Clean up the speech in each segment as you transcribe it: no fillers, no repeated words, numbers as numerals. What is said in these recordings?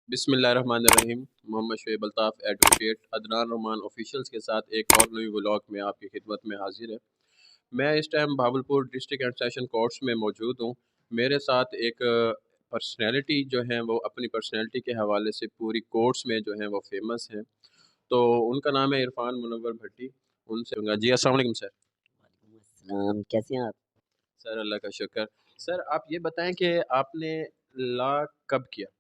बिस्मिल्लाहिर्रहमानिर्रहीम। Mohammad Shoaib Altaf advocate Adnan Roman officials के साथ एक और नई व्लॉग में आपकी खिदमत में हाजिर है। मैं इस time Bahawalpur district and session courts में मौजूद हूँ। मेरे साथ एक पर्सनैलिटी जो है वो अपनी पर्सनैलिटी के हवाले से पूरी कोर्ट्स में जो है वो फेमस हैं। तो उनका नाम है इरफान मुनव्वर भट्टी। उनसे जी अस्सलाम वालेकुम सर। वालेकुम अस्सलाम, कैसे हैं आप? सर अल्लाह का शुक्र। सर आप ये बताएं कि आपने लॉ कब किया?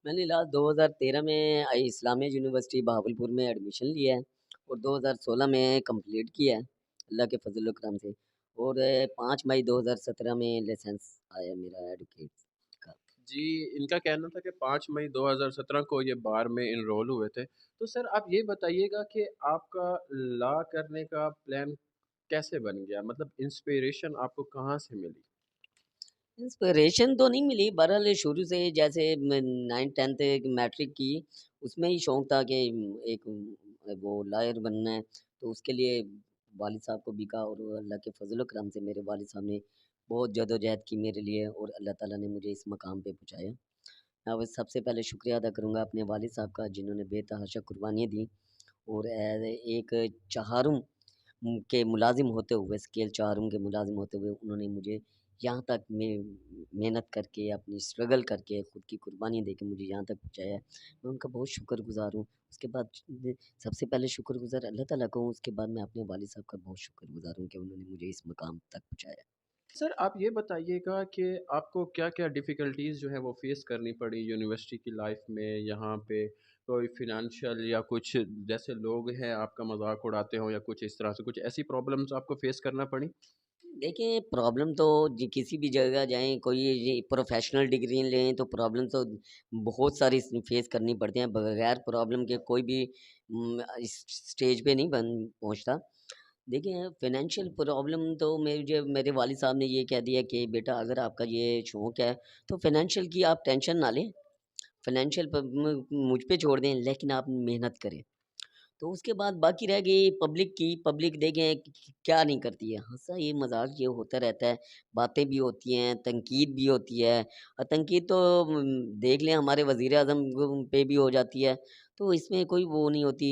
मैंने लास्ट 2013 में इस्लामिया यूनिवर्सिटी बहावलपुर में एडमिशन लिया है और 2016 में कंप्लीट किया है, अल्लाह के फज़ल व करम से। और 5 मई 2017 में लाइसेंस आया मेरा एडवोकेट का। जी, इनका कहना था कि 5 मई 2017 को ये बार में एनरोल हुए थे। तो सर आप ये बताइएगा कि आपका लॉ करने का प्लान कैसे बन गया? मतलब इंस्पिरेशन आपको कहाँ से मिली? इंस्पिरेशन तो नहीं मिली, बहरहाल शुरू से जैसे मैं 9th 10th मैट्रिक की, उसमें ही शौक था कि एक वो लॉयर बनना है, तो उसके लिए वालिद साहब को बिका और अल्लाह के फज़ल व करम से मेरे वालिद साहब ने बहुत जदोजहद की मेरे लिए और अल्लाह ताला ने मुझे इस मकाम पे पहुँचाया। मैं बस सबसे पहले शुक्रिया अदा करूँगा अपने वालिद साहब का, जिन्होंने बेतहाशा कुर्बानियाँ दी और एक चहारुम के मुलाज़िम होते हुए, स्केल चार के मुलाज़िम होते हुए उन्होंने मुझे यहाँ तक में मेहनत करके, अपनी स्ट्रगल करके, खुद की कुर्बानी देके मुझे यहाँ तक पहुँचाया है। मैं उनका बहुत शुक्रगुज़ार हूँ। उसके बाद सबसे पहले शुक्रगुज़ार अल्लाह ताला का हूँ, उसके बाद मैं अपने वालिद साहब का बहुत शुक्रगुज़ार हूँ कि उन्होंने मुझे इस मकाम तक पहुँचाया। सर आप ये बताइएगा कि आपको क्या-क्या डिफ़िकल्टीज़ जो हैं वो फ़ेस करनी पड़ी यूनिवर्सिटी की लाइफ़ में यहाँ पे? कोई फ़ाइनेंशियल या कुछ जैसे लोग हैं आपका मज़ाक उड़ाते हों या कुछ इस तरह से कुछ ऐसी प्रॉब्लम्स आपको फ़ेस करना पड़ी? देखिए, प्रॉब्लम तो जी किसी भी जगह जाएँ, कोई ये प्रोफ़ेशनल डिग्री लें, तो प्रॉब्लम तो बहुत सारी फ़ेस करनी पड़ती हैं। बगैर प्रॉब्लम के कोई भी इस स्टेज पे नहीं बन पहुँचता। देखिए, फ़ाइनेंशियल प्रॉब्लम तो मुझे मेरे वालिद साहब ने ये कह दिया कि बेटा अगर आपका ये शौक है, तो फ़ाइनेंशियल की आप टेंशन ना लें। फ़ाइनेंशियल प म मुझ पे छोड़ दें, लेकिन आप मेहनत करें। तो उसके बाद बाकी रह गई पब्लिक की, पब्लिक देखें क्या नहीं करती है, हँसा ये मज़ाक ये होता रहता है, बातें भी होती हैं, तनकीद भी होती है और तनकीद तो देख लें हमारे वज़ीर-ए-आज़म पे भी हो जाती है, तो इसमें कोई वो नहीं होती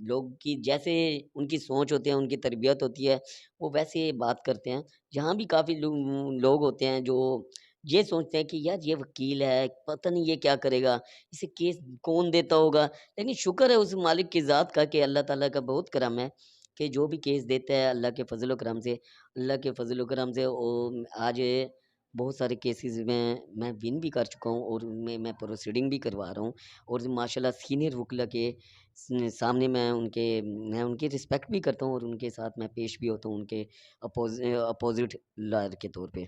लोग की जैसे उनकी सोच होती है, उनकी तरबियत होती है, वो वैसे बात करते हैं। यहाँ भी काफ़ी लोग होते हैं जो ये सोचते हैं कि यार ये वकील है, पता नहीं ये क्या करेगा, इसे केस कौन देता होगा? लेकिन शुक्र है उस मालिक की ज़ात का कि अल्लाह ताला का बहुत करम है कि जो भी केस देता है अल्लाह के फ़ज़ल व करम से आज बहुत सारे केसेस में मैं विन भी कर चुका हूँ और उनमें मैं प्रोसीडिंग भी करवा रहा हूँ और माशाल्लाह सीनियर वकील के सामने मैं उनकी रिस्पेक्ट भी करता हूँ और उनके साथ मैं पेश भी होता हूँ उनके अपोजिट लॉयर के तौर पे।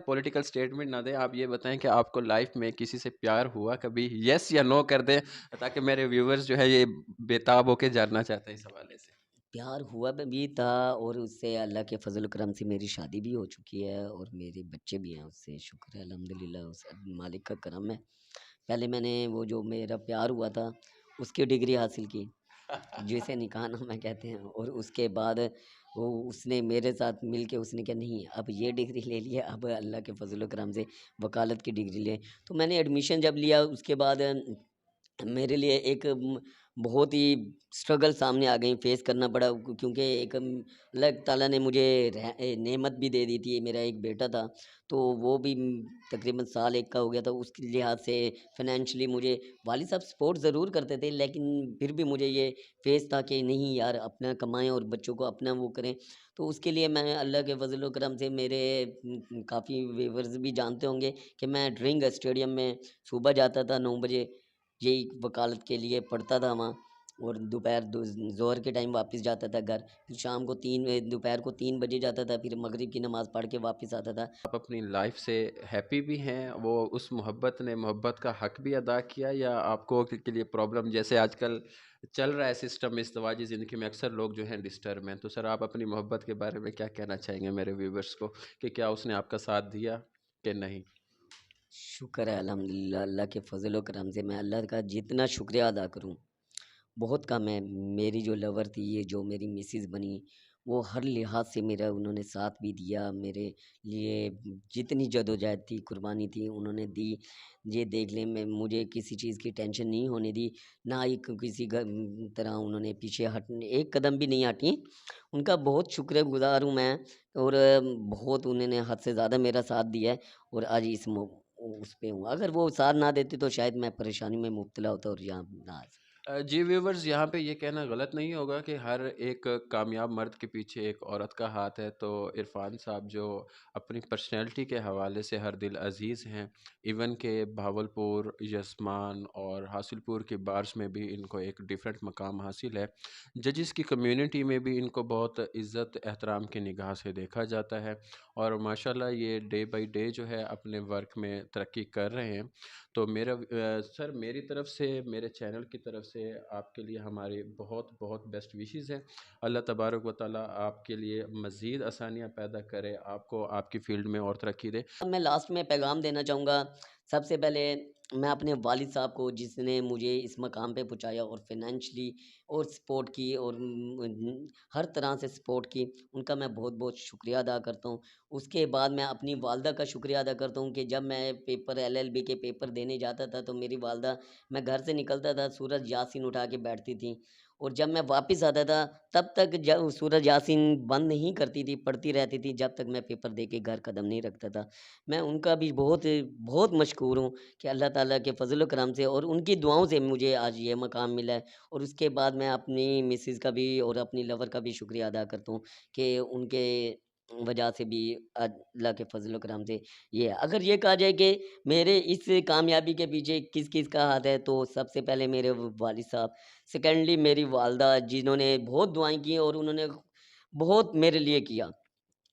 पॉलिटिकल स्टेटमेंट ना दें, आप ये बताएँ कि आपको लाइफ़ में किसी से प्यार हुआ कभी? येस या नो कर दें ताकि मेरे व्यूअर्स जो है ये बेताब होके जानना चाहते हैं इस हवाले से। प्यार हुआ भी था और उससे अल्लाह के फ़ज़ल व करम से मेरी शादी भी हो चुकी है और मेरे बच्चे भी हैं उससे शुक्र है अल्हम्दुलिल्लाह उस मालिक का करम है। पहले मैंने वो जो मेरा प्यार हुआ था उसकी डिग्री हासिल की, जिसे निकाहनामा कहते हैं और उसके बाद वो उसने मेरे साथ मिल के उसने कहा नहीं अब ये डिग्री ले लिया अब अल्लाह के फ़ज़ल व करम से वकालत की डिग्री ले। तो मैंने एडमिशन जब लिया उसके बाद मेरे लिए एक बहुत ही स्ट्रगल सामने आ गई, फेस करना पड़ा क्योंकि एक अल्लाह ताला ने मुझे नेमत भी दे दी थी। मेरा एक बेटा था, तो वो भी तकरीबन साल 1 का हो गया था। उसके लिहाज से फ़ाइनेंशियली मुझे वालिद साहब सपोर्ट ज़रूर करते थे, लेकिन फिर भी मुझे ये फेस था कि नहीं यार अपना कमाएँ और बच्चों को अपना वो करें। तो उसके लिए मैं अल्लाह के फ़ज़ल व करम से मेरे काफ़ी व्यूअर्स भी जानते होंगे कि मैं ड्रिंक स्टेडियम में सुबह जाता था 9 बजे यही वकालत के लिए पढ़ता था वहाँ और दोपहर ज़ोहर के टाइम वापस जाता था घर। फिर शाम को दोपहर को 3 बजे जाता था, फिर मगरिब की नमाज़ पढ़ के वापस आता था। आप अपनी लाइफ़ से हैप्पी भी हैं? वो उस मोहब्बत ने मोहब्बत का हक़ भी अदा किया या आपको के लिए प्रॉब्लम जैसे आजकल चल रहा है सिस्टम इज़्दिवाजी ज़िंदगी में अक्सर लोग जो हैं डिस्टर्ब हैं। तो सर आप अपनी मोहब्बत के बारे में क्या कहना चाहेंगे मेरे व्यूअर्स को कि क्या उसने आपका साथ दिया कि नहीं? शुक्र है अल्हम्दुलिल्लाह अल्लाह के फ़ज़ल व करम से मैं अल्लाह का जितना शुक्रिया अदा करूँ, बहुत कम है। मेरी जो लवर थी, ये जो मेरी मिसेज़ बनी, وہ ہر لحاظ سے میرا انہوں نے ساتھ بھی دیا، میرے لیے جتنی جدوجہد تھی، قربانی تھی انہوں نے دی۔ یہ دیکھ لیں میں مجھے کسی چیز کی ٹینشن نہیں ہونے دی، نہ ہی کسی طرح انہوں نے پیچھے ایک قدم بھی نہیں ہٹیں۔ ان کا بہت شکر گزار ہوں میں، اور بہت انہوں نے حد سے زیادہ میرا ساتھ دیا ہے، اور آج اس پہ ہوں۔ اگر وہ ساتھ نہ دیتے تو شاید میں پریشانی میں مبتلا ہوتا اور یہاں نہ آ سکتا۔ جی ویورز، یہاں پہ یہ کہنا غلط نہیں ہوگا کہ ہر ایک کامیاب مرد کے پیچھے ایک عورت کا ہاتھ ہے، تو عرفان صاحب جو اپنی پرسنالٹی کے حوالے سے ہر دل عزیز ہیں، ایون کہ بھاولپور، یسمان اور حاصل پور کے بارس میں بھی ان کو ایک ڈیفرنٹ مقام حاصل ہے۔ ججز کی کمیونٹی میں بھی ان کو بہت عزت احترام کی نگاہ سے دیکھا جاتا ہے، اور ماشاءاللہ یہ ڈے بائی ڈے جو ہے اپنے ورک میں ترقی کر رہے ہیں۔ تو میرا سر، میری طرف سے، میرے چینل کی طرف سے آپ کے لیے ہماری بہت بہت بیسٹ وشیز ہیں۔ اللہ تبارک و تعالیٰ آپ کے لیے مزید آسانیاں پیدا کرے، آپ کو آپ کی فیلڈ میں اور ترقی دے۔ میں لاسٹ میں پیغام دینا چاہوں گا، سب سے پہلے میں اپنے والد صاحب کو جس نے مجھے اس مقام پہ پہنچایا اور فائنینشلی اور سپورٹ کی اور ہر طرح سے سپورٹ کی، ان کا میں بہت بہت شکریہ ادا کرتا ہوں۔ اس کے بعد میں اپنی والدہ کا شکریہ ادا کرتا ہوں کہ جب میں پیپر LLB کے پیپر دینے جاتا تھا تو میری والدہ، میں گھر سے نکلتا تھا سورج یاسین اٹھا کے بیٹھتی تھیں، اور جب میں واپس آتا تھا تب تک جب سورج یاسین بند نہیں کرتی تھی، پڑھتی رہتی تھی جب تک میں پیپر دے کے گھر قدم نہیں رکھتا تھا۔ میں ان کا بھی بہت بہت مشکور ہوں کہ اللہ تعالیٰ کے فضل و کرم سے اور ان کی دعاؤں سے مجھے آج یہ مقام ملا ہے۔ اور اس کے بعد میں اپنی مسز کا بھی اور اپنی لور کا بھی شکریہ ادا کرتا ہوں کہ ان کے وجہ سے بھی آج اللہ کے فضل و کرم سے یہ ہے۔ اگر یہ کہا جائے کہ میرے اس کامیابی کے پیچھے کس کس کا ہاتھ ہے، تو سب سے پہلے میرے والد صاحب، سیکنڈلی میری والدہ جنہوں نے بہت دعائیں کی اور انہوں نے بہت میرے لیے کیا،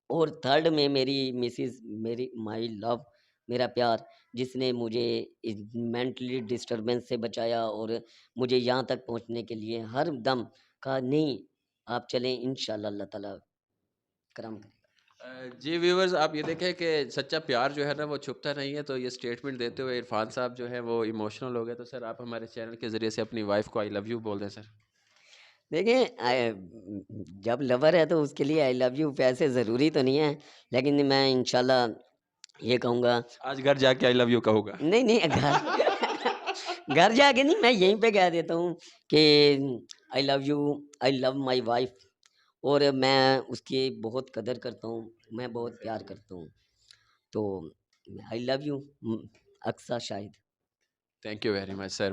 اور تھرڈ میں میری مسز، میری مائی لو، میرا پیار، جس نے مجھے مینٹلی ڈسٹربنس سے بچایا اور مجھے یہاں تک پہنچنے کے لیے ہر دم کہا نہیں آپ چلیں، انشاءاللہ اللہ تعالیٰ کرم کرے گا۔ جی ویورز، آپ یہ دیکھیں کہ سچا پیار جو ہے نا وہ چھپتا نہیں ہے، تو یہ سٹیٹمنٹ دیتے ہوئے عرفان صاحب جو ہے وہ ایموشنل ہو گئے۔ تو سر آپ ہمارے چینل کے ذریعے سے اپنی وائف کو آئی لو یو بول دیں سر۔ دیکھیں جب لور ہے تو اس کے لیے آئی لو یو پیسے ضروری تو نہیں ہے، لیکن میں انشاءاللہ یہ کہوں گا، آج گھر جا کے آئی لو یو کہوں گا۔ نہیں گھر جا کے نہیں، میں یہیں پہ کہہ دیتا ہوں کہ آئی love you, I love my wife, اور میں اس کی بہت قدر کرتا ہوں، میں بہت پیار کرتا ہوں، تو I love you Aqsa Shahid. Thank you very much sir.